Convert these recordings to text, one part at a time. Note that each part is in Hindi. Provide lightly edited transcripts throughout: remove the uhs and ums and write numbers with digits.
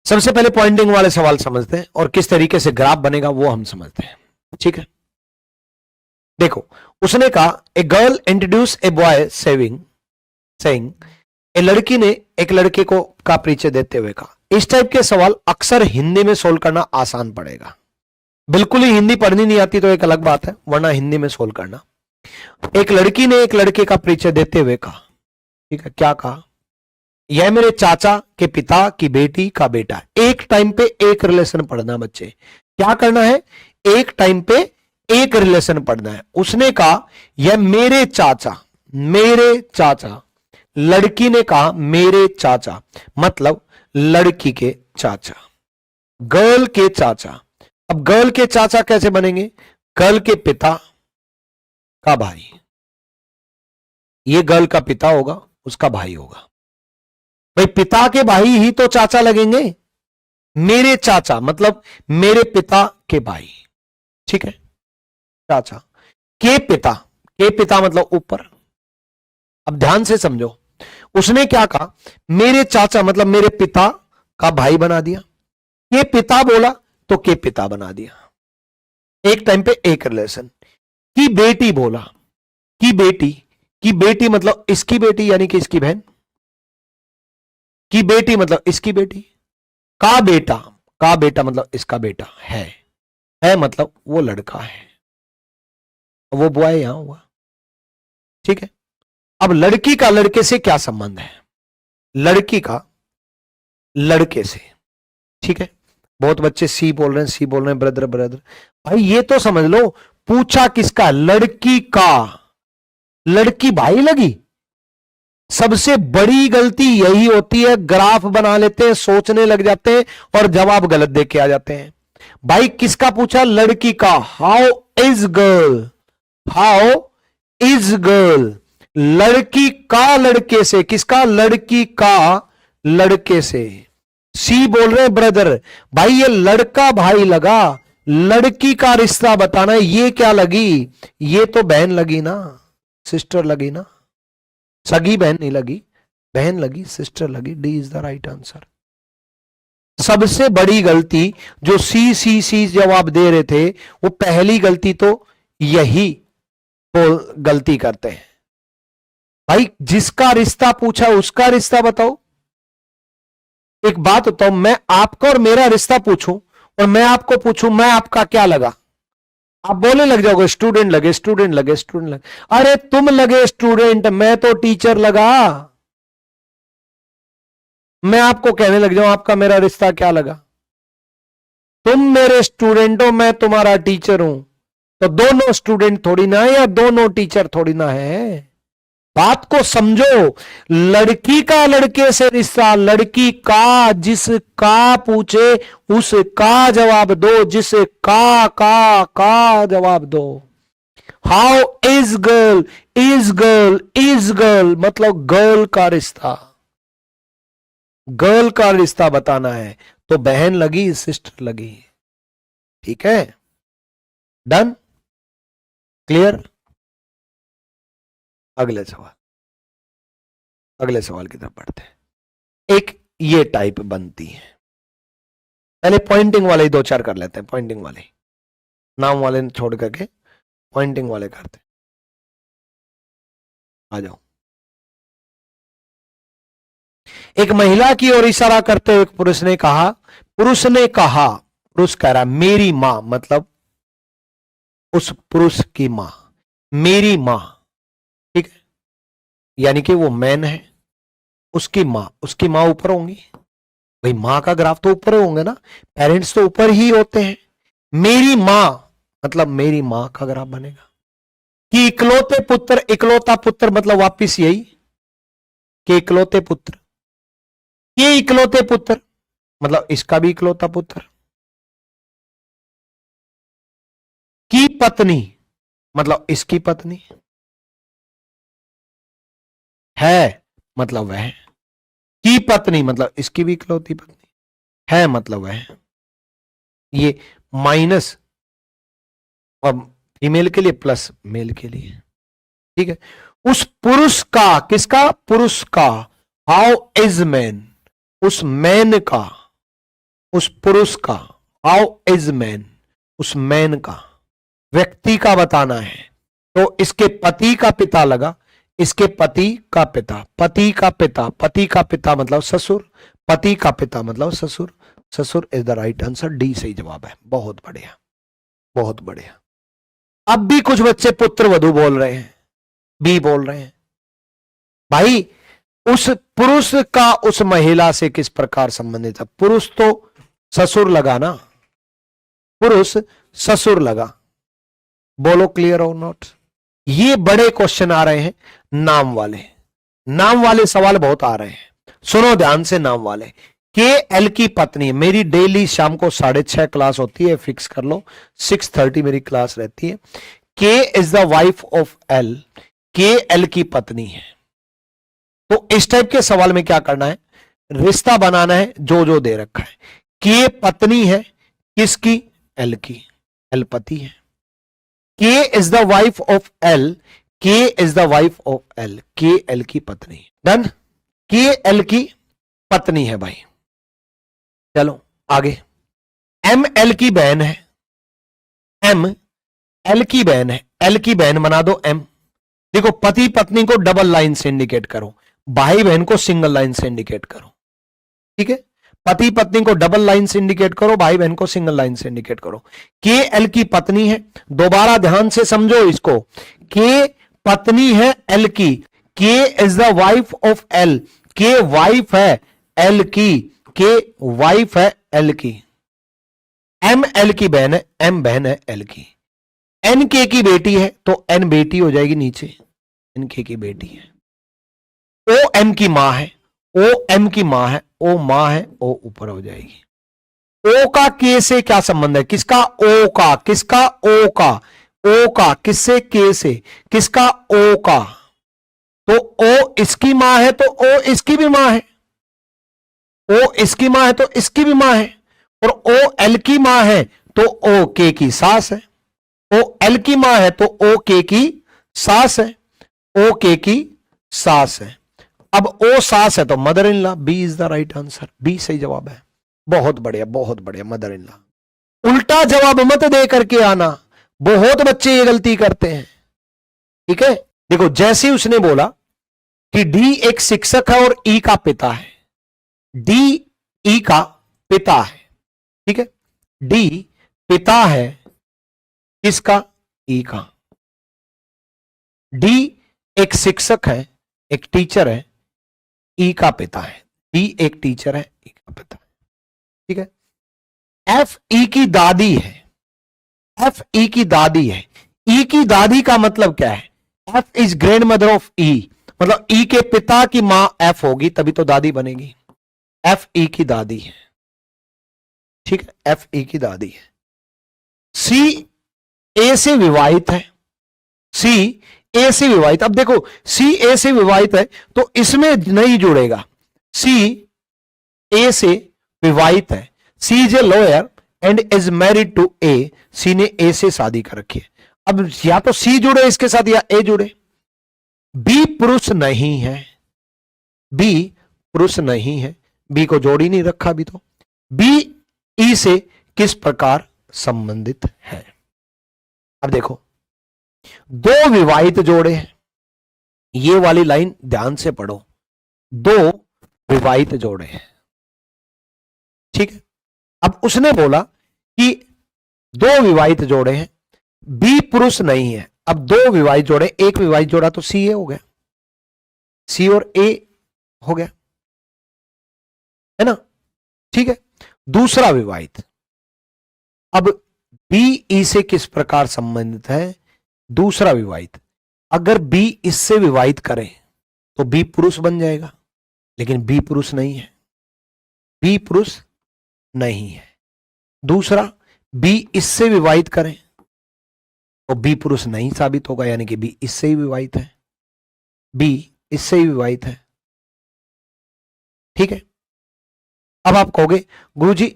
सबसे पहले पॉइंटिंग वाले सवाल समझते हैं और किस तरीके से ग्राफ बनेगा वो हम समझते हैं, ठीक है। देखो, उसने कहा a girl introduce a boy saying, ए लड़की ने एक लड़के को का परिचय देते हुए कहा। इस टाइप के सवाल अक्सर हिंदी में सोल्व करना आसान पड़ेगा। बिल्कुल ही हिंदी पढ़नी नहीं आती तो एक अलग बात है, वरना हिंदी में सोल्व करना। एक लड़की ने एक लड़के का परिचय देते हुए कहा, ठीक है, क्या कहा, यह मेरे चाचा के पिता की बेटी का बेटा। एक टाइम पे एक रिलेशन पढ़ना बच्चे, क्या करना है, एक टाइम पे एक रिलेशन पढ़ना है। उसने कहा यह मेरे चाचा, लड़की ने कहा मेरे चाचा, मतलब लड़की के चाचा, गर्ल के चाचा। अब गर्ल के चाचा कैसे बनेंगे, गर्ल के पिता का भाई, ये गर्ल का पिता होगा, उसका भाई होगा। भाई पिता के भाई ही तो चाचा लगेंगे। मेरे चाचा मतलब मेरे पिता के भाई, ठीक है, चाचा के पिता मतलब ऊपर। अब ध्यान से समझो, उसने क्या कहा, मेरे चाचा मतलब मेरे पिता का भाई बना दिया, के पिता बोला तो के पिता बना दिया, एक टाइम पे एक रिलेशन। की बेटी बोला, की बेटी मतलब इसकी बेटी यानी कि इसकी बहन, की बेटी मतलब इसकी बेटी, का बेटा मतलब इसका बेटा है मतलब वो लड़का है, वो बॉय यहां हुआ, ठीक है। अब लड़की का लड़के से क्या संबंध है, लड़की का लड़के से, ठीक है। बहुत बच्चे सी बोल रहे हैं, ब्रदर भाई ये तो समझ लो, पूछा किसका, लड़की का, लड़की भाई लगी। सबसे बड़ी गलती यही होती है, ग्राफ बना लेते हैं, सोचने लग जाते हैं और जवाब गलत दे के आ जाते हैं। भाई किसका पूछा, लड़की का। हाउ इज गर्ल, लड़की का लड़के से, किसका, लड़की का लड़के से। सी बोल रहे हैं ब्रदर, भाई ये लड़का भाई लगा, लड़की का रिश्ता बताना, ये क्या लगी, ये तो बहन लगी ना, सिस्टर लगी ना, सगी बहन नहीं लगी, बहन लगी, सिस्टर लगी। D is the right answer. सबसे बड़ी गलती जो सी जवाब दे रहे थे, वो पहली गलती तो यही गलती करते हैं। भाई जिसका रिश्ता पूछा उसका रिश्ता बताओ। एक बात बताओ, मैं आपका और मेरा रिश्ता पूछूं और मैं आपको पूछूं मैं आपका क्या लगा, आप बोलने लग जाओगे स्टूडेंट लगे। अरे तुम लगे स्टूडेंट, मैं तो टीचर लगा। मैं आपको कहने लग जाऊं आपका मेरा रिश्ता क्या लगा, तुम मेरे स्टूडेंट हो, मैं तुम्हारा टीचर हूं, तो दोनों स्टूडेंट थोड़ी ना है या दोनों टीचर थोड़ी ना है। बात को समझो, लड़की का लड़के से रिश्ता, लड़की का, जिसका पूछे उसका जवाब दो, जिसे का जवाब दो। हाउ इज गर्ल मतलब गर्ल का रिश्ता बताना है, तो बहन लगी, सिस्टर लगी, ठीक है, डन, क्लियर। अगले सवाल की तरफ बढ़ते हैं। एक ये टाइप बनती है, पहले पॉइंटिंग वाले ही दो चार कर लेते हैं, पॉइंटिंग वाले, नाम वाले छोड़ करके पॉइंटिंग वाले करते हैं। आ जाओ। एक महिला की ओर इशारा करते हुए पुरुष ने कहा, पुरुष कह रहा मेरी मां, मतलब उस पुरुष की मां, मेरी मां, ठीक है, यानी कि वो मैन है, उसकी मां ऊपर होंगी। भाई मां का ग्राफ तो ऊपर होंगे ना, पेरेंट्स तो ऊपर ही होते हैं। मेरी मां मतलब मेरी मां का ग्राफ बनेगा। कि इकलौता पुत्र मतलब वापिस यही कि इकलौते पुत्र, ये इकलौते पुत्र मतलब इसका भी इकलौता पुत्र। की पत्नी मतलब इसकी पत्नी है, मतलब वह। की पत्नी मतलब इसकी भी इकलौती पत्नी है, मतलब वह। ये माइनस और फीमेल के लिए प्लस मेल के लिए, ठीक है। उस पुरुष का, किसका, पुरुष का, हाउ इज मैन, उस मैन का, उस पुरुष का, हाउ इज मैन, उस मैन का, व्यक्ति का बताना है, तो इसके पति का पिता लगा, इसके पति का पिता, पति का पिता, पति का पिता मतलब ससुर, पति का पिता मतलब ससुर, ससुर is the right answer, D सही जवाब है। बहुत बढ़िया, बहुत बढ़िया। अब भी कुछ बच्चे पुत्र वधु बोल रहे हैं, बी बोल रहे हैं। भाई उस पुरुष का उस महिला से किस प्रकार संबंधित है? पुरुष तो ससुर लगा ना, पुरुष ससुर लगा। बोलो क्लियर और नॉट? ये बड़े क्वेश्चन आ रहे हैं नाम वाले, नाम वाले सवाल बहुत आ रहे हैं। सुनो ध्यान से, नाम वाले। के एल की पत्नी, मेरी डेली शाम को 6:30 क्लास होती है, फिक्स कर लो, 6:30 मेरी क्लास रहती है। K is the wife of L, K L की पत्नी है। तो इस टाइप के सवाल में क्या करना है? रिश्ता बनाना है जो जो दे रखा है। के पत्नी है किसकी? एल की, एल पति है। K is the wife of L, K is the wife of L, K L की पत्नी। डन? के एल की पत्नी है भाई। चलो आगे। एम एल की बहन है, एम एल की बहन है, एल की बहन बना दो एम। देखो पति पत्नी को डबल लाइन से इंडिकेट करो, भाई बहन को सिंगल लाइन से इंडिकेट करो। ठीक है, पति पत्नी को डबल लाइन से इंडिकेट करो, भाई बहन को सिंगल लाइन से इंडिकेट करो। के एल की पत्नी है, दोबारा ध्यान से समझो इसको। के पत्नी है एल की, के is the wife of L, के वाइफ है एल की, के वाइफ है एल की। एम एल की बहन है, एम बहन है एल की। एन के की बेटी है तो एन बेटी हो जाएगी नीचे, एन के की बेटी है। ओ एम की मां है, ओ एम की मां है, ओ मां है, ओ ऊपर हो जाएगी। ओ का के से क्या संबंध है? किसका? ओ का, किसका? ओ का, ओ का किससे? के से, किसका? ओ का। तो ओ इसकी मां है तो ओ इसकी भी मां है, ओ इसकी मां है तो इसकी भी मां है, और ओ एल की मां है तो ओ के की सास है, ओ एल की मां है तो ओ के की सास है, ओ के की सास है। अब ओ सास है तो mother in law, B is the right answer, B सही जवाब है। बहुत बढ़िया, बहुत बढ़िया, मदर इन लॉ। उल्टा जवाब मत दे करके आना, बहुत बच्चे ये गलती करते हैं। ठीक है, देखो जैसे उसने बोला कि डी एक शिक्षक है और ई का पिता है, डी ई का पिता है। ठीक है, डी पिता है किसका? ई का। डी एक शिक्षक है, एक टीचर है, ई का पिता है। डी एक टीचर है, ई का पिता है। ठीक है, एफ ई की दादी है, एफ ई की दादी है। ई की दादी का मतलब क्या है? F is grandmother of E, मतलब ई के पिता की मां एफ होगी तभी तो दादी बनेगी। एफ ई की दादी है। ठीक है, एफ ई की दादी है। सी ए से विवाहित है, सी ए से विवाहित। अब देखो सी ए से विवाहित है तो इसमें नहीं जुड़ेगा, सी ए से विवाहित है, C is a lawyer and is married to A, C ने ए से शादी कर रखी है। अब या तो सी जुड़े इसके साथ या ए जुड़े। बी पुरुष नहीं है, बी पुरुष नहीं है, बी को जोड़ ही नहीं रखा अभी तो। बी ई से किस प्रकार संबंधित है? अब देखो दो विवाहित जोड़े हैं, ये वाली लाइन ध्यान से पढ़ो, दो विवाहित जोड़े हैं। ठीक है, अब उसने बोला कि दो विवाहित जोड़े हैं, बी पुरुष नहीं है। अब दो विवाहित जोड़े, एक विवाहित जोड़ा तो सी ए हो गया, सी और ए हो गया, है ना? ठीक है, दूसरा विवाहित। अब बी ई से किस प्रकार संबंधित है? दूसरा विवाहित। अगर बी इससे विवाहित करे तो बी पुरुष बन जाएगा, लेकिन बी पुरुष नहीं है, बी पुरुष नहीं है। दूसरा, बी इससे विवाहित करें तो बी पुरुष नहीं साबित होगा, यानी कि बी इससे ही विवाहित है, बी इससे ही विवाहित है। ठीक है, अब आप कहोगे गुरुजी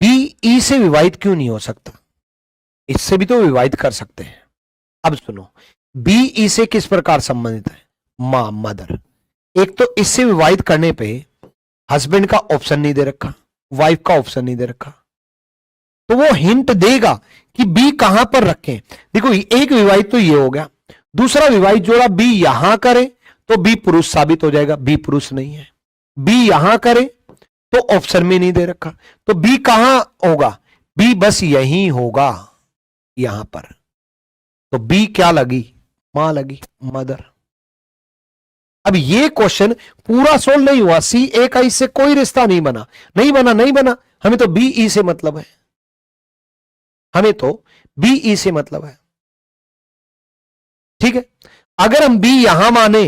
बी ई से विवाहित क्यों नहीं हो सकता? इससे भी तो विवाहित कर सकते हैं। अब सुनो, बी ई से किस प्रकार संबंधित है? मां, मदर। एक तो इससे विवाहित करने पे हस्बैंड का ऑप्शन नहीं दे रखा, वाइफ का ऑप्शन नहीं दे रखा, तो वो हिंट देगा कि बी कहां पर रखें। देखो एक विवाहित तो ये हो गया, दूसरा विवाहित जोड़ा बी यहां करे तो बी पुरुष साबित हो जाएगा, बी पुरुष नहीं है। बी यहां करे तो ऑप्शन में नहीं दे रखा, तो बी कहां होगा, बी बस यही होगा यहां पर। तो बी क्या लगी, मां लगी, मदर। अब ये क्वेश्चन पूरा सोल्व नहीं हुआ, सी ए का इससे कोई रिश्ता नहीं बना, नहीं बना, नहीं बना। हमें तो बी ई से मतलब है, हमें तो बी ई से मतलब है। ठीक है, अगर हम बी यहां माने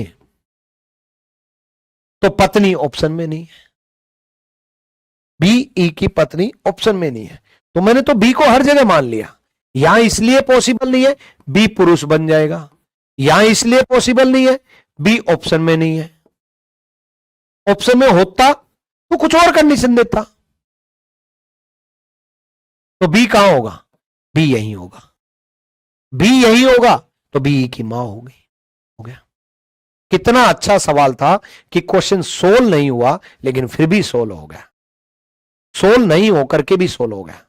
तो पत्नी ऑप्शन में नहीं है, बी ई की पत्नी ऑप्शन में नहीं है, तो मैंने तो बी को हर जगह मान लिया। यहां इसलिए पॉसिबल नहीं है, बी पुरुष बन जाएगा। यहां इसलिए पॉसिबल नहीं है, बी ऑप्शन में नहीं है। ऑप्शन में होता तो कुछ और कंडीशन देता, तो बी कहां होगा, बी यही होगा। बी यही होगा तो बी ई की मां होगी। हो गया। कितना अच्छा सवाल था कि क्वेश्चन सोल्व नहीं हुआ लेकिन फिर भी सोल्व हो गया, सोल्व नहीं होकर के भी सोल्व हो गया।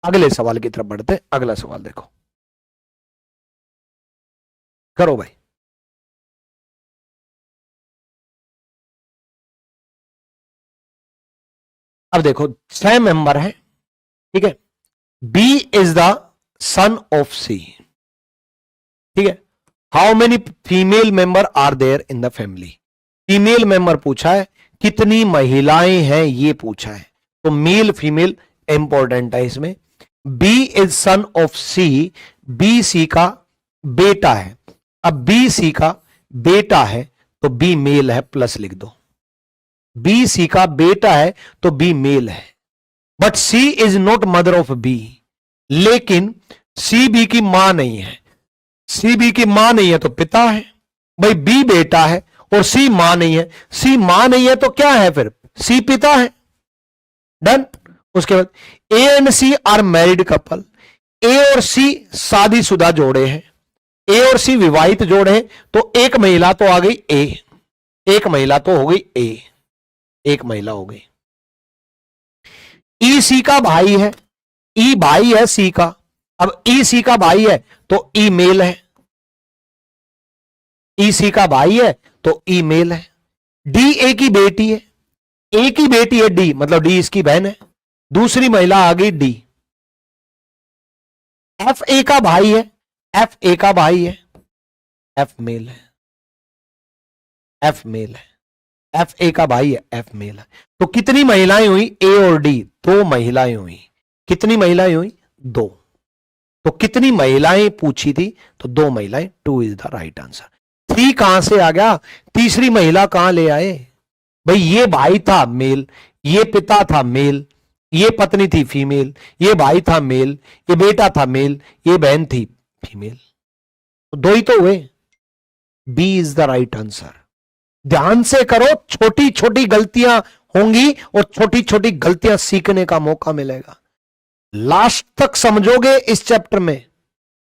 अगले सवाल की तरफ बढ़ते हैं। अगला सवाल देखो, करो भाई। अब देखो 6 मेंबर है, ठीक है। B is the son of C, ठीक है। How many female member are there in the family, female member पूछा है, कितनी महिलाएं हैं ये पूछा है, तो मेल फीमेल इंपॉर्टेंट है इसमें। B is son of C, B C का बेटा है। अब बी सी का बेटा है तो बी मेल है, प्लस लिख दो। बी सी का बेटा है तो बी मेल है, but C is not mother of B, लेकिन सी बी की मां नहीं है। सी बी की मां नहीं है तो पिता है। भाई बी बेटा है और सी मां नहीं है, सी मां नहीं है तो क्या है फिर, सी पिता है। डन। उसके बाद A and C are married couple, A और सी शादीशुदा जोड़े हैं, ए और सी विवाहित जोड़े हैं, तो एक महिला तो आ गई ए, एक महिला तो हो गई ए, एक महिला हो गई। ई सी का भाई है, ई भाई है सी का, अब ई सी का भाई है तो ई मेल है, ई सी का भाई है तो ई मेल है। डी ए की बेटी है, ए की बेटी है डी, मतलब डी इसकी बहन है, दूसरी महिला आ गई डी। एफ ए का भाई है, एफ ए का भाई है, एफ मेल है, एफ मेल है, एफ ए का भाई है, एफ मेल है। तो कितनी महिलाएं हुई, ए और डी, दो महिलाएं हुई। कितनी महिलाएं हुई, दो। तो कितनी महिलाएं पूछी थी, तो दो महिलाएं, 2 इज द राइट आंसर। 3 कहां से आ गया, तीसरी महिला कहां ले आए भाई, ये भाई था मेल, ये पिता था मेल, ये पत्नी थी फीमेल, ये भाई था मेल, ये बेटा था मेल, ये बहन थी फीमेल, तो दो ही तो हुए। B is the right answer. ध्यान से करो, छोटी छोटी गलतियां होंगी और छोटी छोटी गलतियां सीखने का मौका मिलेगा। लास्ट तक समझोगे इस चैप्टर में,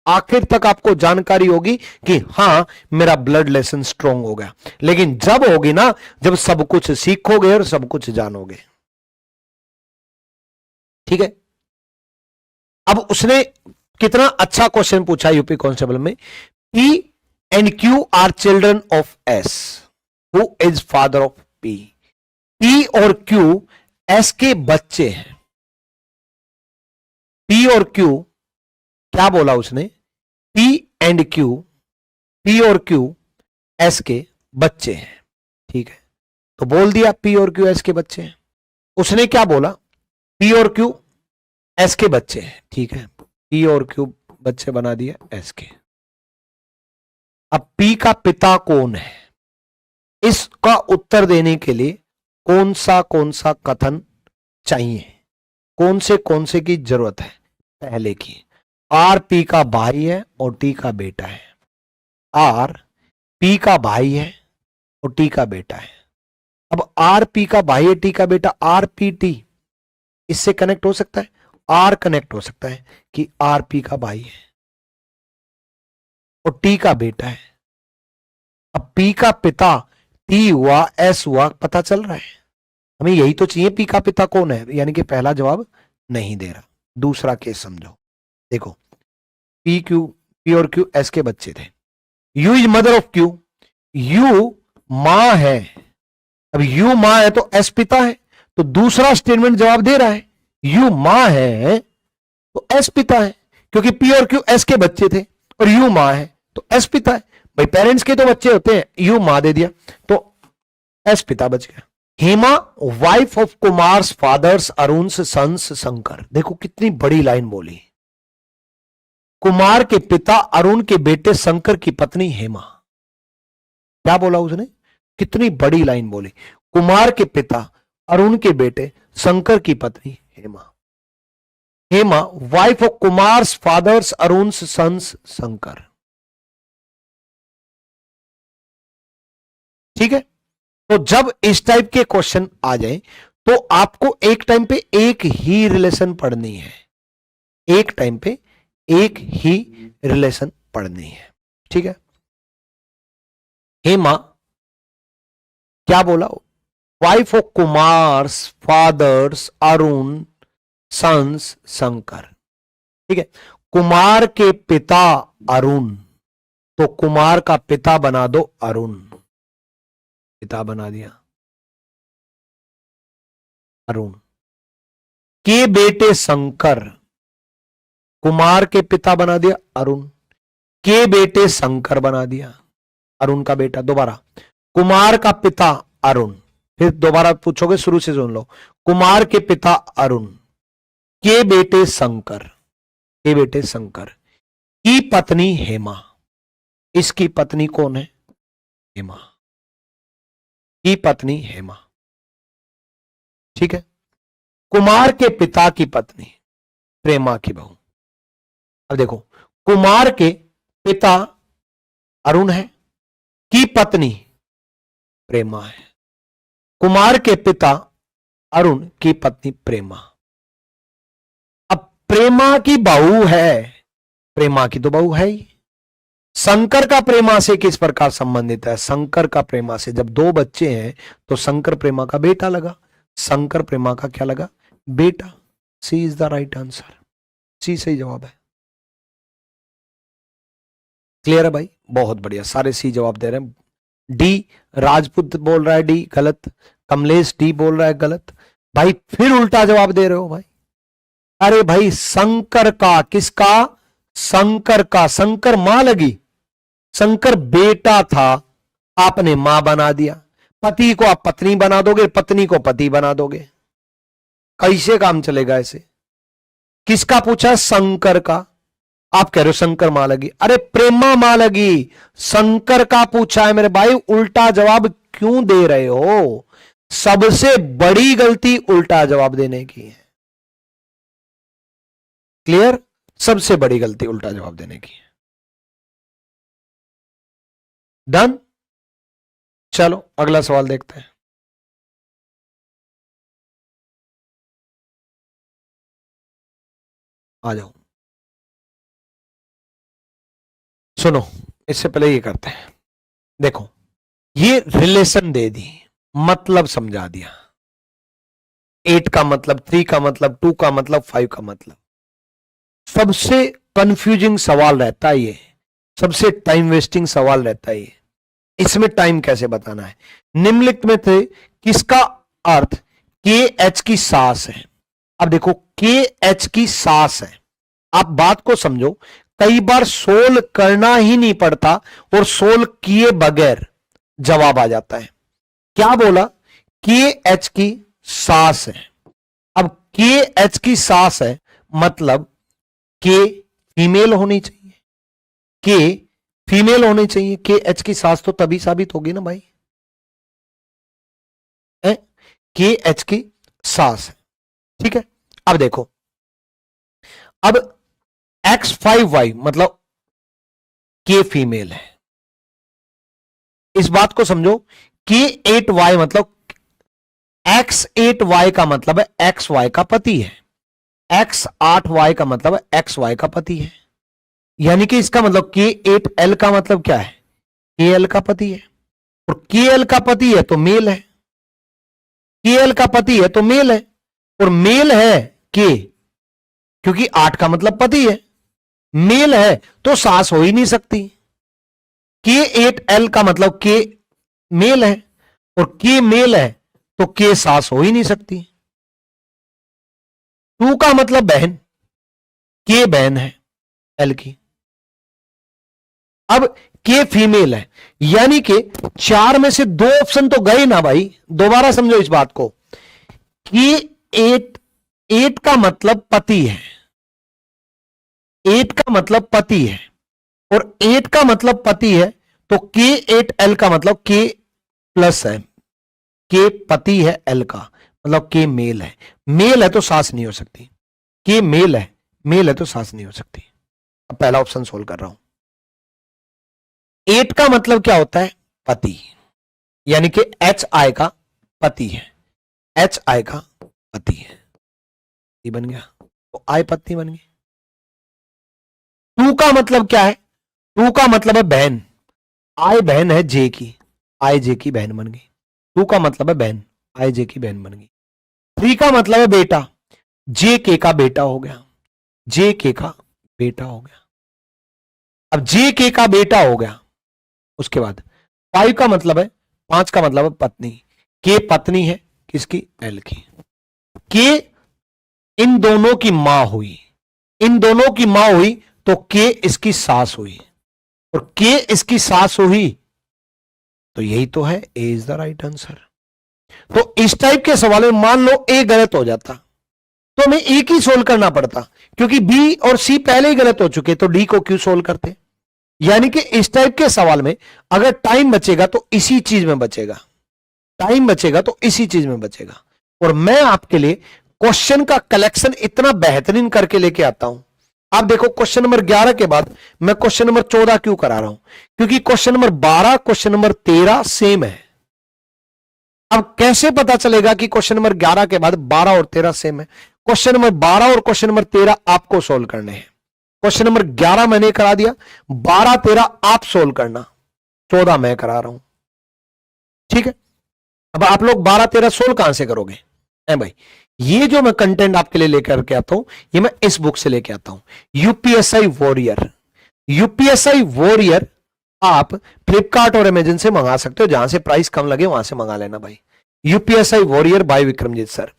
आखिर तक आपको जानकारी होगी कि हां मेरा ब्लड लेसन स्ट्रांग हो गया। लेकिन जब होगी ना, जब सब कुछ सीखोगे और सब कुछ जानोगे। ठीक है। अब उसने कितना अच्छा क्वेश्चन पूछा यूपी कांस्टेबल में, P and Q R children of S, who is father of P. P और क्यू एस के बच्चे हैं। पी और क्यू, क्या बोला उसने, पी एंड क्यू, पी और क्यू एस के बच्चे हैं। ठीक है, तो बोल दिया पी और क्यू एस के बच्चे हैं। उसने क्या बोला, पी और क्यू एस के बच्चे हैं। ठीक है, पी और क्यू बच्चे बना दिया एस के। अब पी का पिता कौन है, इसका उत्तर देने के लिए कौन सा कथन चाहिए, कौन से की जरूरत है। पहले की, आर पी का भाई है और टी का बेटा है। आर पी का भाई है और टी का बेटा है। अब आर पी का भाई है, टी का बेटा, आर पी टी, इससे कनेक्ट हो सकता है, आर कनेक्ट हो सकता है कि आर पी का भाई है और टी का बेटा है। अब पी का पिता टी हुआ, एस हुआ, पता चल रहा है। हमें यही तो चाहिए, पी का पिता कौन है, यानी कि पहला जवाब नहीं दे रहा। दूसरा केस समझो, देखो पी क्यू, पी और क्यू एस के बच्चे थे। You is mother of Q, you मां है। अब यू मां है तो एस पिता है, तो दूसरा स्टेटमेंट जवाब दे रहा है। यू मां है तो एस पिता है, क्योंकि पी और क्यू एस के बच्चे थे और यू मां है तो एस पिता है। भाई पेरेंट्स के तो बच्चे होते हैं, यू मां दे दिया तो एस पिता बच गया। Hema wife of Kumar's father's Arun's son's Shankar. देखो कितनी बड़ी लाइन बोली, कुमार के पिता अरुण के बेटे शंकर की पत्नी हेमा। क्या बोला उसने, कितनी बड़ी लाइन बोली, कुमार के पिता अरुण के बेटे शंकर की पत्नी Hema. Hema wife of Kumar's father's Arun's son's Shankar. ठीक है, तो जब इस टाइप के क्वेश्चन आ जाए तो आपको एक टाइम पे एक ही रिलेशन पढ़नी है, एक टाइम पे एक ही रिलेशन पढ़नी है। ठीक है, हेमा क्या बोला, wife of Kumar's father's Arun sons Shankar. ठीक है, कुमार के पिता अरुण, तो कुमार का पिता बना दो अरुण, पिता बना दिया अरुण। के बेटे शंकर, कुमार के पिता बना दिया अरुण, के बेटे शंकर बना दिया, अरुण का बेटा। दोबारा, कुमार का पिता अरुण, फिर दोबारा पूछोगे शुरू से सुन लो, कुमार के पिता अरुण, के बेटे शंकर, के बेटे शंकर की पत्नी हेमा। इसकी पत्नी कौन है, हेमा, की पत्नी हेमा। ठीक है, कुमार के पिता की पत्नी प्रेमा की बहू। अब देखो, कुमार के पिता अरुण है, की पत्नी प्रेमा है। कुमार के पिता अरुण की पत्नी प्रेमा। अब प्रेमा की बहू है, प्रेमा की तो बहू है ही। शंकर का प्रेमा से किस प्रकार संबंधित है, शंकर का प्रेमा से, जब दो बच्चे हैं तो शंकर प्रेमा का बेटा लगा, शंकर प्रेमा का क्या लगा, बेटा। सी इज द राइट आंसर, सी सही जवाब है। क्लियर है भाई, बहुत बढ़िया, सारे सी जवाब दे रहे हैं। डी राजपूत बोल रहा है डी गलत, कमलेश डी बोल रहा है गलत। भाई फिर उल्टा जवाब दे रहे हो भाई। अरे भाई शंकर का, किसका, शंकर का, शंकर मां लगी, शंकर बेटा था, आपने मां बना दिया। पति को आप पत्नी बना दोगे, पत्नी को पति बना दोगे, कैसे काम चलेगा ऐसे। किसका पूछा, शंकर का, आप कह रहे हो शंकर मां लगी, अरे प्रेमा मां लगी, शंकर का पूछा है मेरे भाई, उल्टा जवाब क्यों दे रहे हो। सबसे बड़ी गलती उल्टा जवाब देने की है। क्लियर, सबसे बड़ी गलती उल्टा जवाब देने की है। डन, चलो अगला सवाल देखते हैं। आ जाओ, सुनो, इससे पहले ये करते हैं। देखो, ये रिलेशन दे दी, मतलब समझा दिया, 8 का मतलब, 3 का मतलब, 2 का मतलब, 5 का मतलब। सबसे कंफ्यूजिंग सवाल रहता है ये, सबसे टाइम वेस्टिंग सवाल रहता है ये। इसमें टाइम कैसे बताना है। निम्नलिखित में थे किसका अर्थ के एच की सास है। अब देखो, के एच की सास है, आप बात को समझो, कई बार सोल्व करना ही नहीं पड़ता और सोल्व किए बगैर जवाब आ जाता है। क्या बोला, के एच की सास है। अब के एच की सास है मतलब के फीमेल होनी चाहिए, के फीमेल होनी चाहिए, के एच की सास तो तभी साबित होगी ना भाई, के एच की सास है। ठीक है, अब देखो, अब X5Y मतलब के फीमेल है, इस बात को समझो। K8Y मतलब X8Y का मतलब है XY का पति है, X8Y का मतलब है XY का पति है, यानी कि इसका मतलब K8L का मतलब क्या है, KL का पति है, और KL का पति है तो मेल है। KL का पति है तो मेल है, और मेल है के, क्योंकि 8 का मतलब पति है, मेल है तो सास हो ही नहीं सकती। K8L का मतलब के मेल है, और के मेल है तो के सास हो ही नहीं सकती। 2 का मतलब बहन, के बहन है एल की। अब के फीमेल है, यानी कि 4 में से 2 ऑप्शन तो गए ना भाई। दोबारा समझो इस बात को कि 8 का मतलब पति है, 8 का मतलब पति है, और 8 का मतलब पति है, तो K8L का मतलब के प्लस है, के पति है, एल का मतलब के मेल है। मेल है तो सास नहीं हो सकती, के मेल है, मेल है तो सास नहीं हो सकती। अब पहला ऑप्शन सोल्व कर रहा हूं। 8 का मतलब क्या होता है? पति, यानी कि HI का पति है, HI का पति है, ये बन गया, तो I पत्नी बन गई। 2 का मतलब क्या है? 2 का मतलब है बहन, I बहन है J की, I J की बहन बन गई। 2 का मतलब है बहन, I J की बहन बन गई। 3 का मतलब है बेटा, J K का बेटा हो गया, J K का बेटा हो गया। अब J K का बेटा हो गया, उसके बाद 5 का मतलब है, 5 का मतलब है पत्नी, के पत्नी है किसकी? एल की। के इन दोनों की मां हुई, इन दोनों की मां हुई तो के इसकी सास हुई, और के इसकी सास हुई, तो यही तो है, ए इज द राइट आंसर। तो इस टाइप के सवाल में मान लो ए गलत हो जाता तो हमें एक ही सोल्व करना पड़ता, क्योंकि बी और सी पहले ही गलत हो चुके, तो डी को क्यों सोल्व करते? यानी कि इस टाइप के सवाल में अगर टाइम बचेगा तो इसी चीज में बचेगा, टाइम बचेगा तो इसी चीज में बचेगा। और मैं आपके लिए क्वेश्चन का कलेक्शन इतना बेहतरीन करके लेके आता हूं। आप देखो क्वेश्चन नंबर 11 के बाद मैं क्वेश्चन नंबर 14 क्यों करा रहा हूं? क्योंकि question number 12 question number 13 same है। अब कैसे पता चलेगा कि क्वेश्चन नंबर 11 के बाद 12 और 13 सेम है? क्वेश्चन नंबर 12 और क्वेश्चन नंबर 13 आपको सोल्व करने हैं। क्वेश्चन नंबर 11 मैंने करा दिया, 12 13 आप सोल्व करना, 14 मैं करा रहा हूं, ठीक है। अब आप लोग 12 13 सोल्व कहां से करोगे? भाई ये जो मैं कंटेंट आपके लिए लेकर के आता हूं, ये मैं इस बुक से लेके आता हूं, यूपीएसआई वॉरियर। यूपीएसआई वॉरियर आप फ्लिपकार्ट और अमेजन से मंगा सकते हो, जहां से प्राइस कम लगे वहां से मंगा लेना भाई। UPSI warrior by Vikramjit sir.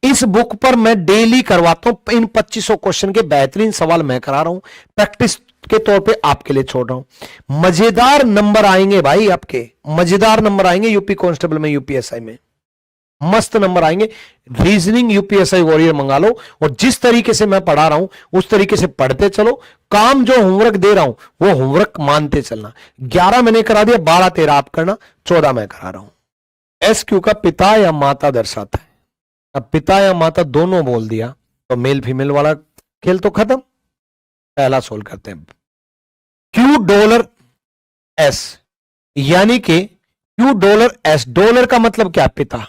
इस बुक पर मैं डेली करवाता हूं, इन 2500 क्वेश्चन के बेहतरीन सवाल मैं करा रहा हूं, प्रैक्टिस के तौर पे आपके लिए छोड़ रहा हूं। मजेदार नंबर आएंगे भाई, आपके मजेदार नंबर आएंगे यूपी कांस्टेबल में, यूपीएसआई में मस्त नंबर आएंगे। रीजनिंग यूपीएसआई वॉरियर मंगा लो, और जिस तरीके से मैं पढ़ा रहा हूं उस तरीके से पढ़ते चलो। काम जो होमवर्क दे रहा हूं वो होमवर्क मानते चलना। 11 मैंने करा दिया, 12 13 आप करना, 14 मैं करा रहा हूं। एस क्यू का पिता या माता दर्शाता है। अब पिता या माता दोनों बोल दिया तो मेल फीमेल वाला खेल तो खत्म। पहला सोल्व करते हैं। $Q यानी कि $Q, डॉलर का मतलब क्या? पिता,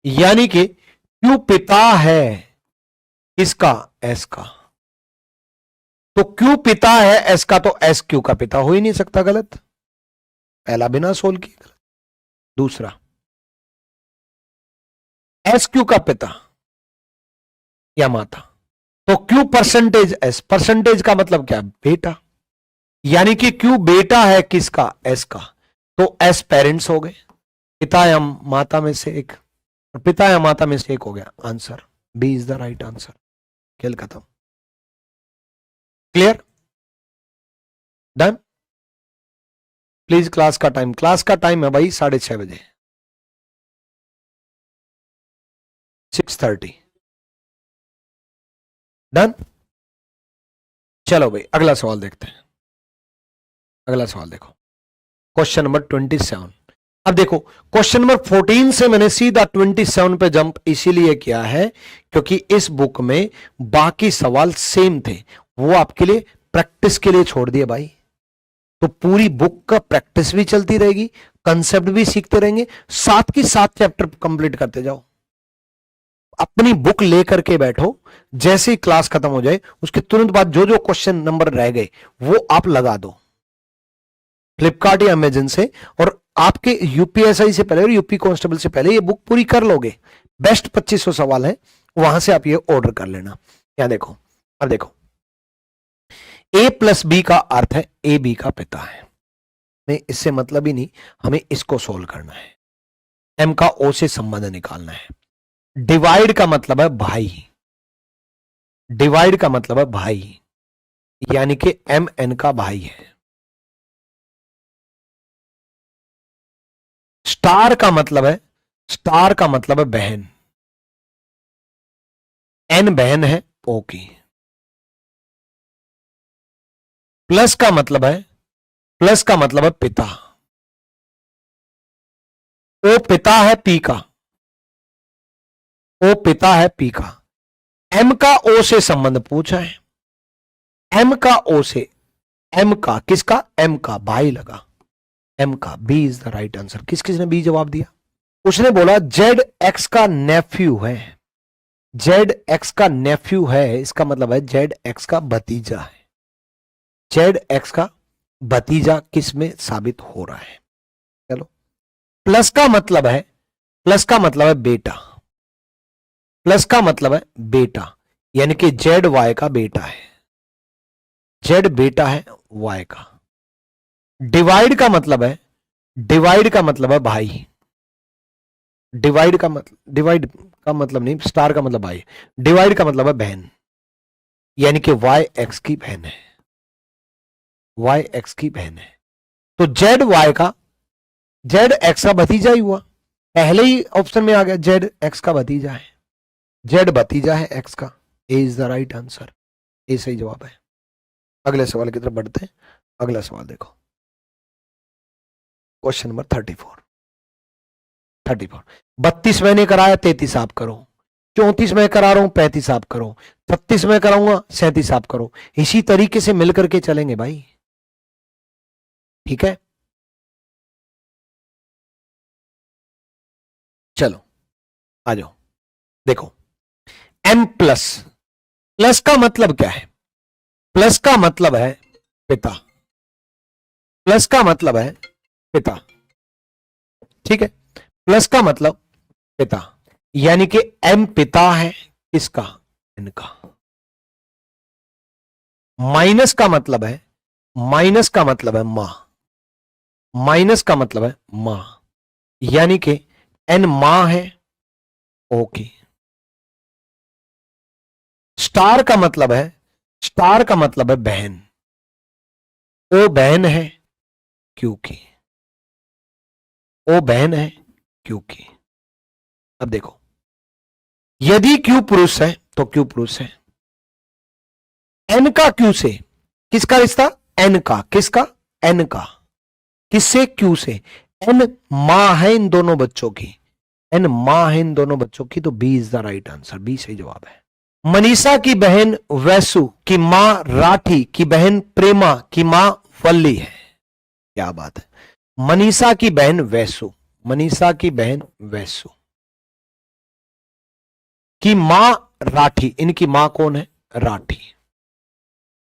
यानी कि क्यू पिता है किसका? एस का। तो क्यू पिता है एस का, तो एस क्यू का पिता हो ही नहीं सकता, गलत। पहला बिना सोल्व किए गलत। दूसरा, एस क्यू का पिता या माता, तो क्यू परसेंटेज एस, परसेंटेज का मतलब क्या? बेटा, यानी कि क्यू बेटा है किसका? एस का, तो एस पेरेंट्स हो गए, पिता या माता में से एक, और पिता या माता में से एक हो गया। Answer B is the right answer. खेल खत्म। क्लियर? डन? प्लीज क्लास का टाइम है भाई 6:30 बजे, 6:30। डन? चलो भाई अगला सवाल देखते हैं। अगला सवाल देखो, क्वेश्चन नंबर 27। अब देखो क्वेश्चन नंबर 14 से मैंने सीधा 27 पे जंप इसीलिए किया है क्योंकि इस बुक में बाकी सवाल सेम थे, वो आपके लिए प्रैक्टिस के लिए छोड़ दिए भाई। तो पूरी बुक का प्रैक्टिस भी चलती रहेगी, कंसेप्ट भी सीखते रहेंगे, साथ की साथ चैप्टर कंप्लीट करते जाओ। अपनी बुक लेकर के बैठो, जैसे ही क्लास खत्म हो जाए उसके तुरंत बाद जो जो क्वेश्चन नंबर रह गए वो आप लगा दो। फ्लिपकार्ट या अमेजन से, और आपके यूपीएसआई से पहले और यूपी कांस्टेबल से पहले ये बुक पूरी कर लोगे। बेस्ट 2500 सवाल है, वहां से आप ये ऑर्डर कर लेना। क्या देखो, अब देखो, ए प्लस बी का अर्थ है ए बी का पिता है, नहीं इससे मतलब ही नहीं, हमें इसको सोल्व करना है। एम का ओ से संबंध निकालना है। डिवाइड का मतलब है भाई, डिवाइड का मतलब है भाई, यानी कि एम एन का भाई है। स्टार का मतलब है, स्टार का मतलब है बहन, एन बहन है ओ की। प्लस का मतलब है, प्लस का मतलब है पिता, ओ पिता है पी का, ओ पिता है पी का। एम का ओ से संबंध पूछा है, एम का ओ से, एम का किसका, एम का भाई लगा, एम का। B is the right answer. किस किसने बी जवाब दिया? उसने बोला जेड एक्स का नेफ्यू है, जेड एक्स का नेफ्यू है, इसका मतलब है जेड एक्स का भतीजा है। जेड एक्स का भतीजा किस में साबित हो रहा है? चलो, प्लस का मतलब है, प्लस का मतलब है बेटा, प्लस का मतलब है बेटा, यानी कि जेड वाई का बेटा है, जेड बेटा है वाई का। डिवाइड का मतलब है, डिवाइड का मतलब है भाई, डिवाइड का मतलब, डिवाइड का मतलब नहीं, स्टार का मतलब भाई, डिवाइड का मतलब है बहन, यानी कि वाई एक्स की बहन है, वाई एक्स की बहन है। तो जेड वाई का, जेड एक्स का भतीजा ही हुआ, पहले ही ऑप्शन में आ गया, जेड एक्स का भतीजा है, जेड भतीजा है एक्स का। ए इज द राइट आंसर, ए सही जवाब है। अगले सवाल की तरफ बढ़ते हैं। अगला सवाल देखो, क्वेश्चन नंबर 34। 34, 32 मैंने कराया, 33 आप करो, 34 में करा रहा हूं, 35 आप करो, 36 में कराऊंगा, 37 आप करो। इसी तरीके से मिलकर के चलेंगे भाई, ठीक है। चलो आ जाओ, देखो, एम प्लस, प्लस का मतलब क्या है? प्लस का मतलब है पिता, प्लस का मतलब है पिता, ठीक है, प्लस का मतलब पिता, यानी कि एम पिता है किसका, इनका। माइनस का मतलब है, माइनस का मतलब है मां, माइनस का मतलब है मां, यानी कि एन मां है ओके। स्टार का मतलब है, स्टार का मतलब है बहन, ओ बहन है क्योंकि, ओ बहन है क्योंकि। अब देखो, यदि क्यू पुरुष है तो क्यू पुरुष है, एन का क्यू से, किसका रिश्ता, एन का, किसका, एन का, किससे, क्यू से। एन मां है इन दोनों बच्चों की, एन मां है इन दोनों बच्चों की, तो B is the right answer, B सही जवाब है। मनीषा की बहन वैसु की मां राठी की बहन प्रेमा की मां वल्ली है। क्या बात है, मनीषा की बहन वैसु, मनीषा की बहन वैसु की मां राठी, इनकी मां कौन है, राठी,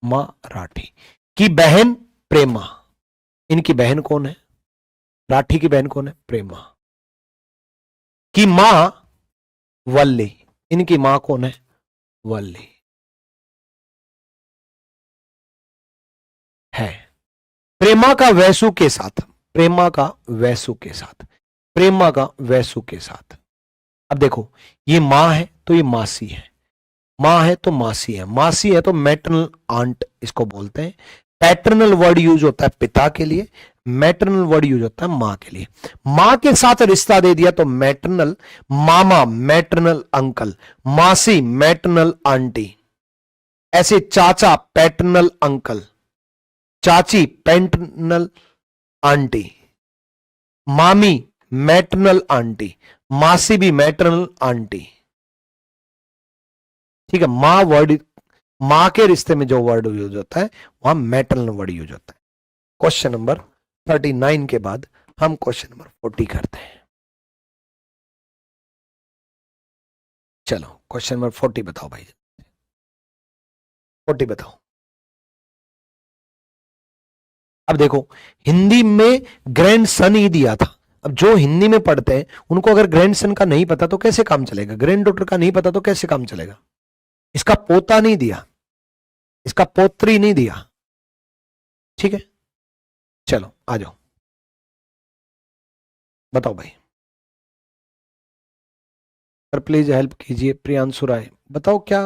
मां राठी की बहन प्रेमा, इनकी बहन कौन है, राठी की बहन कौन है, प्रेमा की मां वल्ली, इनकी मां कौन है, वल्ली है। प्रेमा का वैसु के साथ, प्रेमा का वैसु के साथ, प्रेमा का वैसु के साथ। अब देखो, ये मां है तो ये मासी है, मां है तो मासी है, मासी है तो मैटरनल आंट इसको बोलते हैं। पैटर्नल वर्ड यूज होता है पिता के लिए, मैटरनल वर्ड यूज होता है मां के लिए। मां के साथ रिश्ता दे दिया तो मैटरनल मामा, मैटरनल अंकल, मासी मैटरनल आंटी, ऐसे चाचा पैटर्नल अंकल, चाची पैटर्नल आंटी, मामी मैटरनल आंटी, मासी भी मैटरनल आंटी, ठीक है। मां वर्ड, मां के रिश्ते में जो वर्ड यूज होता है वहां मैटरनल वर्ड यूज होता है। क्वेश्चन नंबर 39 के बाद हम क्वेश्चन नंबर 40 करते हैं। चलो क्वेश्चन नंबर 40 बताओ भाई, 40 बताओ। अब देखो, हिंदी में ग्रैंड सन ही दिया था। अब जो हिंदी में पढ़ते हैं उनको अगर ग्रैंड सन का नहीं पता तो कैसे काम चलेगा, ग्रैंड डॉटर का नहीं पता तो कैसे काम चलेगा। इसका पोता नहीं दिया, इसका पोत्री नहीं दिया, ठीक है। चलो आ जाओ, बताओ भाई, सर प्लीज हेल्प कीजिए। प्रियांशु राय, बताओ क्या।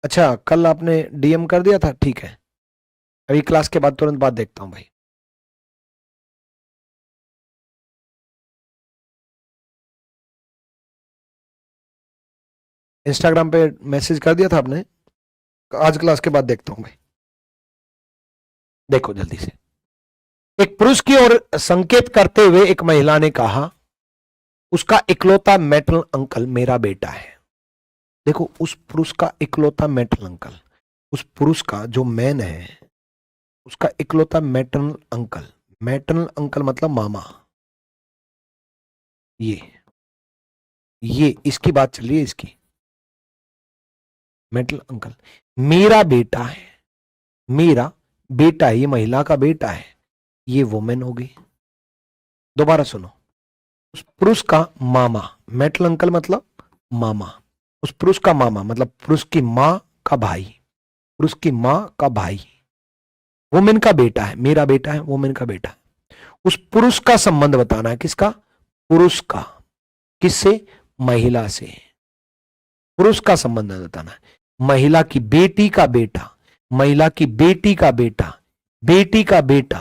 अच्छा, कल आपने डीएम कर दिया था, ठीक है। अभी क्लास के बाद तुरंत बाद देखता हूं भाई। इंस्टाग्राम पे मैसेज कर दिया था आपने, आज क्लास के बाद देखता हूं भाई। देखो जल्दी से। एक पुरुष की ओर संकेत करते हुए एक महिला ने कहा, उसका इकलौता मैटरनल अंकल मेरा बेटा है। देखो, उस पुरुष का इकलौता मैटरनल अंकल, उस पुरुष का जो मैन है उसका इकलौता मैटरनल अंकल, मैटरनल अंकल मतलब मामा। ये इसकी बात चल रही है, इसकी मैटरनल अंकल। मेरा बेटा है, मेरा बेटा है, ये महिला का बेटा है, ये वुमेन होगी। दोबारा सुनो, उस पुरुष का मामा, मैटरनल अंकल मतलब मामा, उस पुरुष का मामा मतलब पुरुष की मां का भाई, पुरुष की मां का भाई, वुमेन का बेटा है, मेरा बेटा है, वुमेन का बेटा है। उस पुरुष का संबंध बताना है, किसका, पुरुष का, किससे, महिला से, पुरुष का संबंध बताना है। महिला की बेटी का बेटा, महिला की बेटी का बेटा, बेटी का बेटा,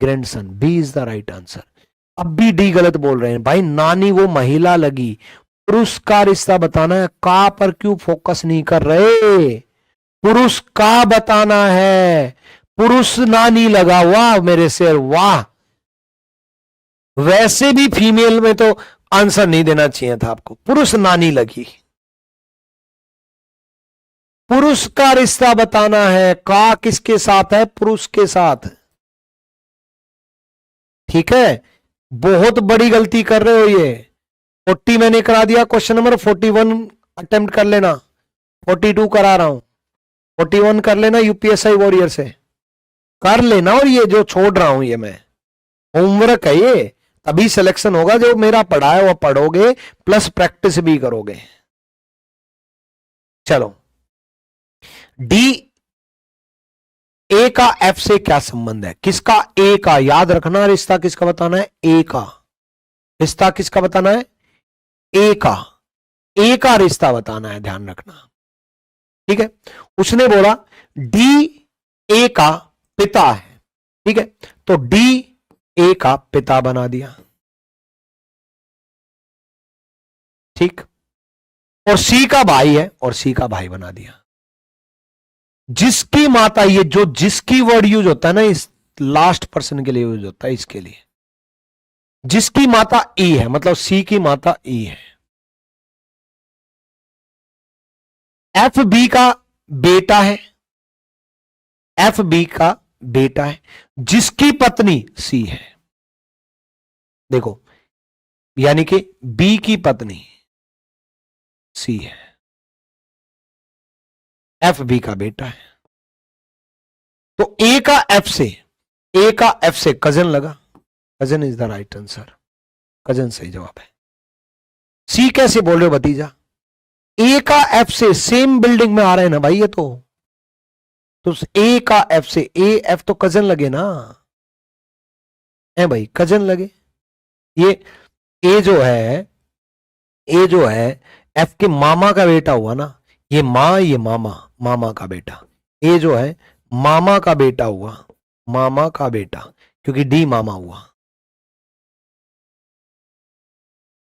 grandson. B is the right answer. अब भी डी गलत बोल रहे हैं भाई, नानी वो महिला लगी, पुरुष का रिश्ता बताना है। का पर क्यों फोकस नहीं कर रहे, पुरुष का बताना है, पुरुष नानी लगा। वाह मेरे शेर, वाह। वैसे भी फीमेल में तो आंसर नहीं देना चाहिए था आपको, पुरुष नानी लगी। पुरुष का रिश्ता बताना है, का किसके साथ है, पुरुष के साथ, ठीक है। बहुत बड़ी गलती कर रहे हो ये। 40 मैंने करा दिया, क्वेश्चन नंबर 41 अटेम्प्ट कर लेना, 42 करा रहा हूं, 41 कर लेना यूपीएसआई वॉरियर से कर लेना। और ये जो छोड़ रहा हूं ये मैं होमवर्क है, ये तभी सिलेक्शन होगा, जो मेरा पढ़ा है वो पढ़ोगे प्लस प्रैक्टिस भी करोगे। चलो, डी, ए का एफ से क्या संबंध है, किसका, ए का, याद रखना रिश्ता किसका बताना है, ए का, रिश्ता किसका बताना है, ए का, ए का रिश्ता बताना है, ध्यान रखना, ठीक है। उसने बोला डी ए का पिता है, ठीक है, तो डी ए का पिता बना दिया, ठीक। और सी का भाई है, और सी का भाई बना दिया। जिसकी माता, ये जो जिसकी वर्ड यूज होता है ना, इस लास्ट पर्सन के लिए यूज होता है, इसके लिए, जिसकी माता ई है, मतलब सी की माता ई है। एफ बी का बेटा है, एफ बी का बेटा है, जिसकी पत्नी सी है। देखो, यानी कि बी की पत्नी सी है, एफ बी का बेटा है, तो ए का एफ से, ए का एफ से कजन लगा, cousin is the right answer, cousin सही जवाब है। सी कैसे बोल रहे हो भतीजा, ए का एफ से सेम बिल्डिंग में आ रहे हैं ना भाई ये तो ए का एफ से, ए एफ तो कजन लगे ना, है भाई, कजन लगे। ये ए जो है, ए जो है एफ के मामा का बेटा हुआ ना, ये मां, ये मामा, मामा का बेटा, ए जो है मामा का बेटा हुआ, मामा का बेटा, क्योंकि डी मामा हुआ,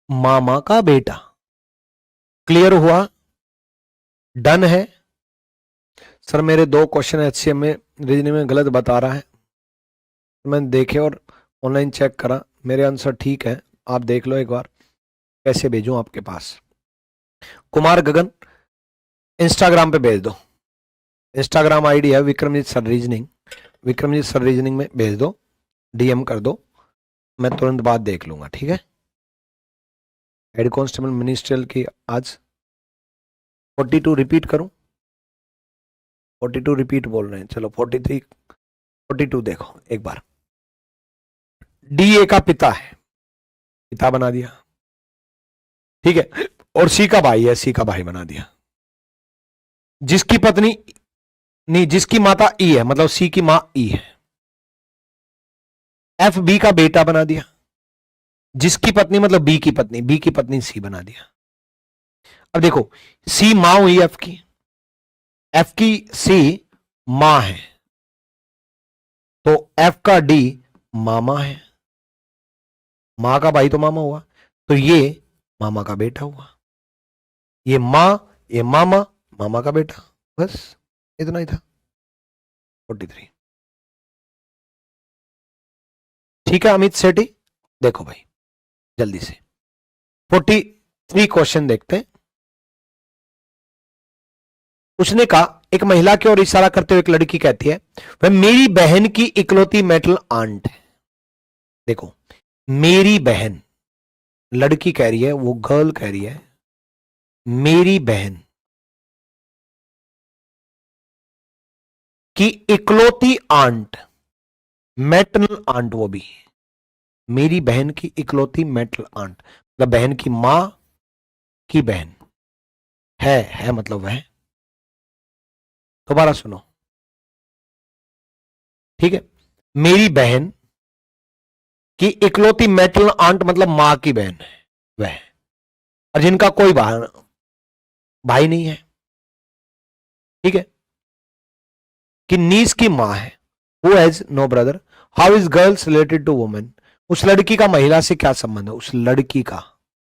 मामा का बेटा। क्लियर हुआ, डन है। सर मेरे 2 क्वेश्चन एचसीएम में रीजनिंग में गलत बता रहा है, मैंने देखे और ऑनलाइन चेक करा, मेरे आंसर ठीक है, आप देख लो एक बार कैसे भेजूं आपके पास। कुमार गगन इंस्टाग्राम पे भेज दो, इंस्टाग्राम आईडी है Vikramjit sir reasoning, Vikramjit sir reasoning में भेज दो, डीएम कर दो, मैं तुरंत बाद देख लूंगा, ठीक है। हेड कांस्टेबल मिनिस्ट्रियल की आज 42 रिपीट करूं, 42 रिपीट बोल रहे हैं, चलो 43 42 देखो एक बार, डी ए का पिता है, पिता बना दिया, ठीक है, और सी का भाई है, सी का भाई बना दिया। जिसकी पत्नी नहीं, जिसकी माता ई है, मतलब सी की मां ई है। एफ बी का बेटा बना दिया, जिसकी पत्नी मतलब बी की पत्नी, बी की पत्नी सी बना दिया। अब देखो, सी मां हुई एफ की सी मां है, तो एफ का डी मामा है, मां का भाई तो मामा हुआ, तो ये मामा का बेटा हुआ। ये मां, ये मामा, मामा का बेटा, बस इतना ही था। 43। ठीक है अमित सेठी, देखो भाई जल्दी से 43 क्वेश्चन देखते हैं। उसने कहा, एक महिला की ओर इशारा करते हुए एक लड़की कहती है, वह मेरी बहन की इकलौती मेटल आंट है। देखो, मेरी बहन, लड़की कह रही है, वो गर्ल कह रही है, मेरी बहन की इकलौती आंट, मैटरनल आंट, वो भी मेरी बहन की इकलौती मेटल आंट, मतलब बहन की मां की बहन है मतलब वह। दोबारा सुनो, ठीक है, मेरी बहन की इकलौती मेटल आंट मतलब मां की बहन है वह, और जिनका कोई भाई नहीं है, ठीक है, कि नीस की मां है, who has no brother, how is girls related to women, उस लड़की का महिला से क्या संबंध है, उस लड़की का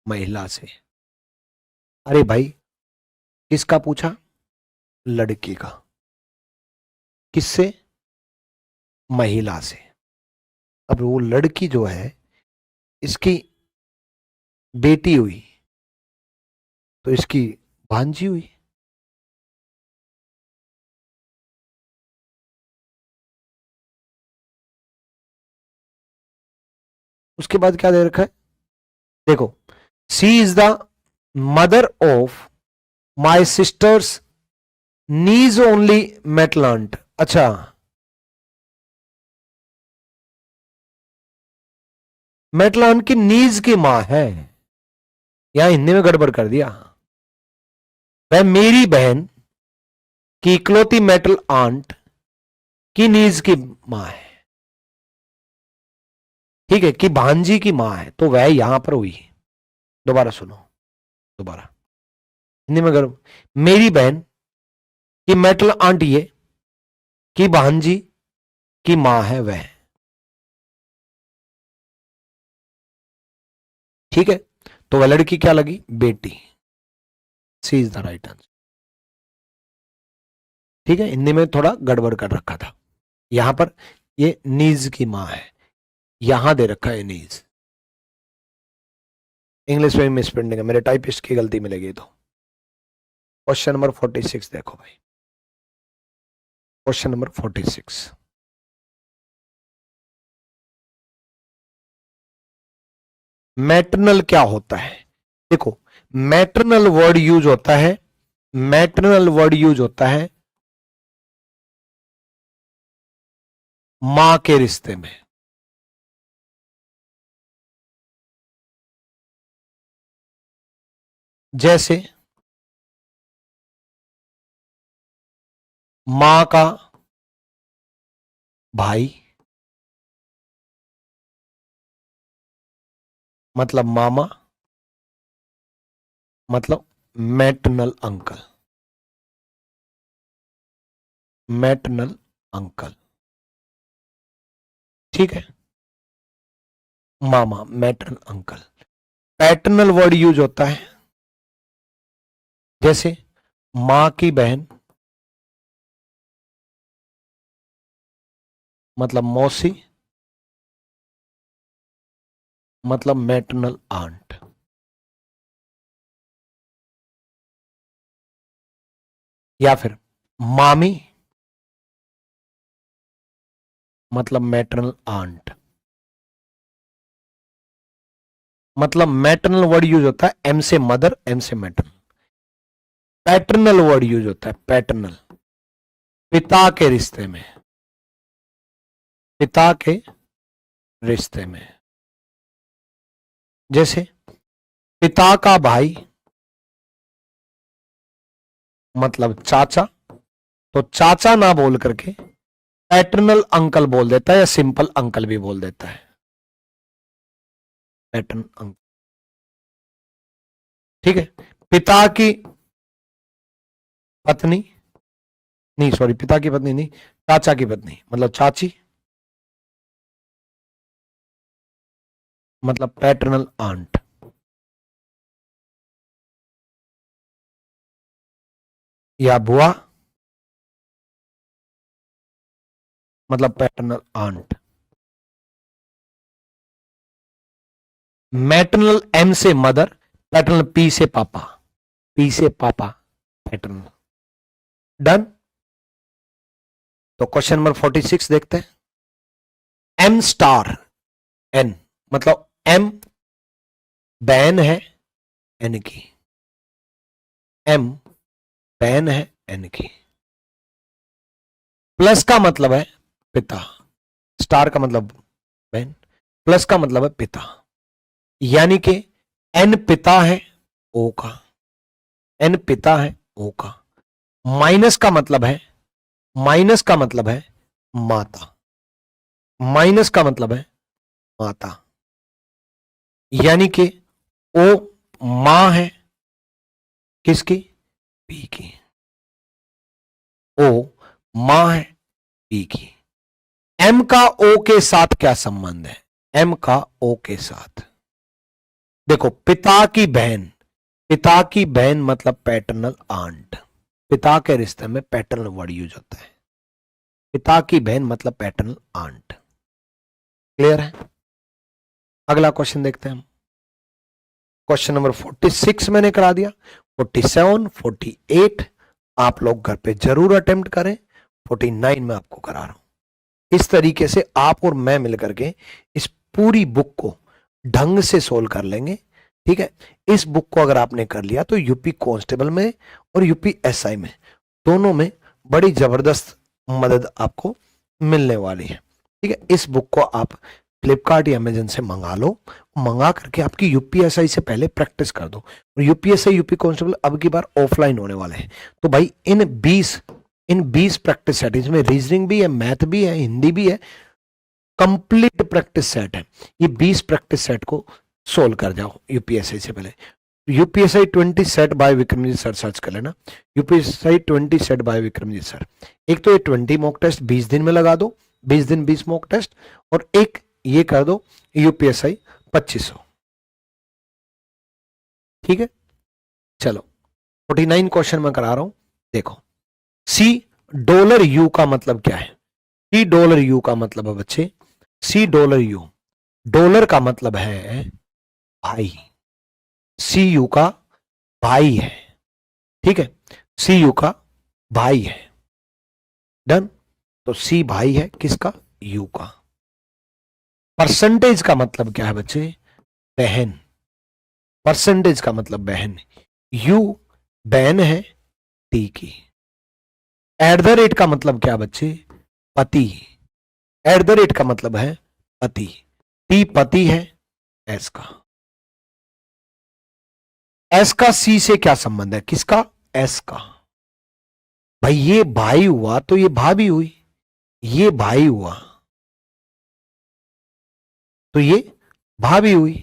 महिला से। अरे भाई, किसका पूछा, लड़की का, किससे, महिला से। अब वो लड़की जो है, इसकी बेटी हुई, तो इसकी भांजी हुई। उसके बाद क्या दे रखा है, देखो, C is the mother of my sister's niece's only मेटलंट। अच्छा, मेटलंट की नीज की मां है, यहां हिंदी में गड़बड़ कर दिया। वह मेरी बहन की इकलौती मेटल आंट की नीज की मां है, ठीक है, कि भांजी की मां है, तो वह यहां पर हुई। दोबारा सुनो, दोबारा हिंदी में गड़बड़, मेरी बहन की मेटल आंट ये, कि भांजी की मां है वह, ठीक है, तो वह लड़की क्या लगी, बेटी। सी इज द राइट आंसर। ठीक है, हिंदी में थोड़ा गड़बड़ कर रखा था, यहां पर ये नीज की मां है, यहां दे रखा है नीज। इंग्लिश में मिस प्रिंटिंग है, मेरे टाइपिस्ट की गलती मिलेगी। तो क्वेश्चन नंबर 46 देखो भाई, क्वेश्चन नंबर 46, मैटरनल क्या होता है। देखो, मैटरनल वर्ड यूज होता है, मैटरनल वर्ड यूज होता है मां के रिश्ते में। जैसे मां का भाई मतलब मामा, मतलब मैटरनल अंकल, मैटरनल अंकल, ठीक है, मामा maternal uncle. Paternal word use होता है, जैसे मां की बहन मतलब मौसी, मतलब मैटरनल आंट। या फिर मामी मतलब मैटरनल आंट, मतलब मैटरनल वर्ड यूज होता है एम से मदर, एम से मैटरनल। पैटर्नल वर्ड यूज होता है पैटर्नल, पिता के रिश्ते में, पिता के रिश्ते में। जैसे पिता का भाई मतलब चाचा, तो चाचा ना बोल करके पैटर्नल अंकल बोल देता है, या सिंपल अंकल भी बोल देता है, पैटर्न अंकल। ठीक है। पिता की पत्नी, नहीं सॉरी, पिता की पत्नी नहीं, चाचा की पत्नी मतलब चाची, मतलब पैटर्नल आंट। या बुआ मतलब पैटर्नल आंट। मैटर्नल एम से मदर, पैटर्नल पी से पापा, पी से पापा पैटर्नल। डन। तो क्वेश्चन नंबर 46 देखते हैं। एम स्टार एन, मतलब एम बहन है एन की, एम बहन है एन की। प्लस का मतलब है पिता, स्टार का मतलब बहन, प्लस का मतलब है पिता, यानी कि एन पिता है ओ का, एन पिता है ओ का। माइनस का मतलब है, माइनस का मतलब है माता, माइनस का मतलब है माता, यानी कि ओ मां है किसकी, पी की, ओ मां है पी की। एम का ओ के साथ क्या संबंध है, एम का ओ के साथ देखो, पिता की बहन, पिता की बहन मतलब पैटर्नल आंट, पिता के रिश्ते में पैटर्नल वर्ड यूज होता है, पिता की बहन मतलब पैटर्नल आंट। क्लियर है। अगला क्वेश्चन देखते हैं हम। क्वेश्चन नंबर 46 मैंने करा दिया, 47, 48 आप लोग घर पे जरूर अटेम्प्ट करें, 49 में आपको करा रहा हूं। इस तरीके से आप और मैं मिलकर के इस पूरी बुक को ढंग से सोल्व कर लेंगे। ठीक है। इस बुक को अगर आपने कर लिया तो यूपी कांस्टेबल में और यूपी एसआई में दोनों में बड़ी जबरदस्त मदद आपको मिलने वाली है। ठीक है। इस बुक को आप फ्लिपकार्ट या अमेजन से मंगा लो, मंगा करके आपकी यूपीएसआई से पहले प्रैक्टिस कर दो। और यूपीएसआई यूपी कांस्टेबल अब की बार ऑफलाइन होने वाले हैं, तो भाई इन 20 प्रैक्टिस सेट, इसमें रीजनिंग भी है, मैथ भी है, हिंदी भी है, कंप्लीट प्रैक्टिस सेट है। ये 20 प्रैक्टिस सेट को सोल्व कर जाओ यूपीएसआई से पहले। UPSI 20 set by Vikramjit sir search कर लेना, UPSI 20 set by Vikramjit sir. एक तो ये 20 मॉक टेस्ट 20 दिन में लगा दो, 20 दिन 20 मॉक टेस्ट, और एक ये कर दो यूपीएसआई 2500। ठीक है। चलो 49 क्वेश्चन में करा रहा हूं, देखो। सी डॉलर यू का मतलब क्या है, सी डॉलर यू का मतलब है बच्चे, सी डॉलर यू, डॉलर का मतलब है भाई, सी यू का भाई है। ठीक है। सी यू का भाई है। डन। तो सी भाई है किसका, यू का। परसेंटेज का मतलब क्या है बच्चे, बहन, परसेंटेज का मतलब बहन, यू बहन है टी की। एट द रेट का मतलब क्या बच्चे, पति, एट द रेट का मतलब है पति, टी पति है एस का। एस का सी से क्या संबंध है, किसका, एस का। भाई ये भाई हुआ तो ये भाभी हुई, ये भाई हुआ तो ये भाभी हुई,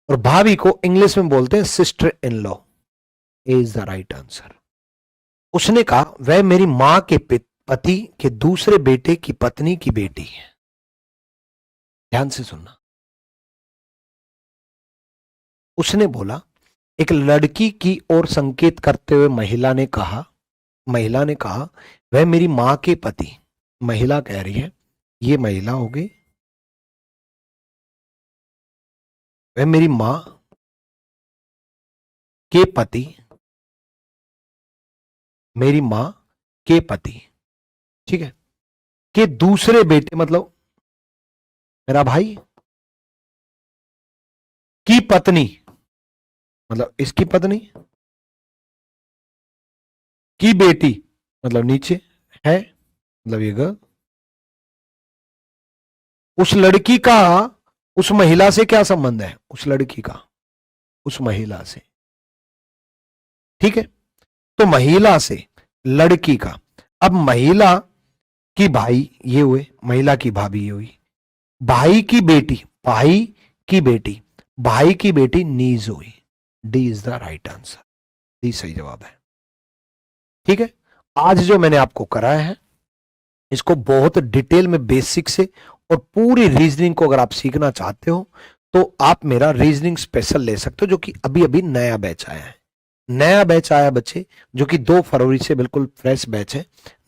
और भाभी को इंग्लिश में बोलते हैं sister in law, is the right answer. उसने कहा वह मेरी मां के पति के दूसरे बेटे की पत्नी की बेटी है। ध्यान से सुनना। उसने बोला, एक लड़की की ओर संकेत करते हुए महिला ने कहा, महिला ने कहा वह मेरी मां के पति, महिला कह रही है, ये महिला हो गई, वह मेरी मां के पति, मेरी मां के पति, ठीक है, के दूसरे बेटे मतलब मेरा भाई, की पत्नी मतलब इसकी पत्नी, की बेटी मतलब नीचे है मतलब ये गर्ल, उस लड़की का उस महिला से क्या संबंध है? उस लड़की का उस महिला से, ठीक है। तो महिला से लड़की का, अब महिला की भाई ये हुए, महिला की भाभी ये हुई, भाई की बेटी, भाई की बेटी, भाई की बेटी नीज हुई। D is the right answer, D सही जवाब है, ठीक है। आज जो मैंने आपको कराया है इसको बहुत डिटेल में बेसिक से और पूरी रीजनिंग को अगर आप सीखना चाहते हो तो आप मेरा रीजनिंग स्पेशल ले सकते हो, जो कि अभी अभी नया बैच आया है। नया बैच आया बच्चे, जो कि 2 फरवरी से बिल्कुल फ्रेश बैच है।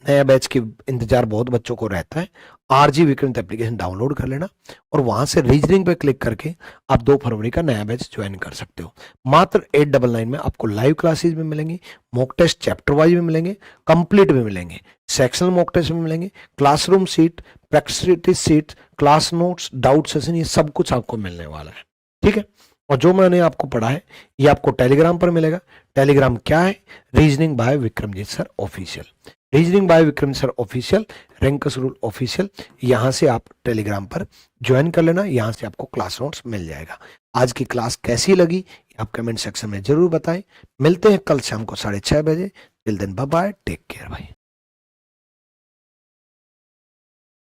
नया बैच की इंतजार बहुत बच्चों को रहता है। आरजी विक्रम एप्लीकेशन डाउनलोड कर लेना और वहां से रीजनिंग पे क्लिक करके आप 2 फरवरी का नया बैच ज्वाइन कर सकते हो। मात्र 899 में आपको लाइव क्लासेस में मिलेंगे, मॉक टेस्ट चैप्टर वाइज में मिलेंगे, कंप्लीट में मिलेंगे, सेक्शनल मॉक टेस्ट में मिलेंगे, classroom seat, practice seat, class notes, doubt session, ये सब कुछ आपको मिलने वाला है, ठीक है। और जो मैंने आपको पढ़ा है ये आपको टेलीग्राम पर मिलेगा। टेलीग्राम क्या है? Reasoning bye Vikramjit sir official, reasoning bye Vikram sir official, rankers rule official. यहां से आप टेलीग्राम पर ज्वाइन कर लेना, यहां से आपको क्लास नोट्स मिल जाएगा। आज की क्लास कैसी लगी आप कमेंट सेक्शन में जरूर बताएं। मिलते हैं कल शाम को 6:30 बजे। Till then bye bye, take care भाई।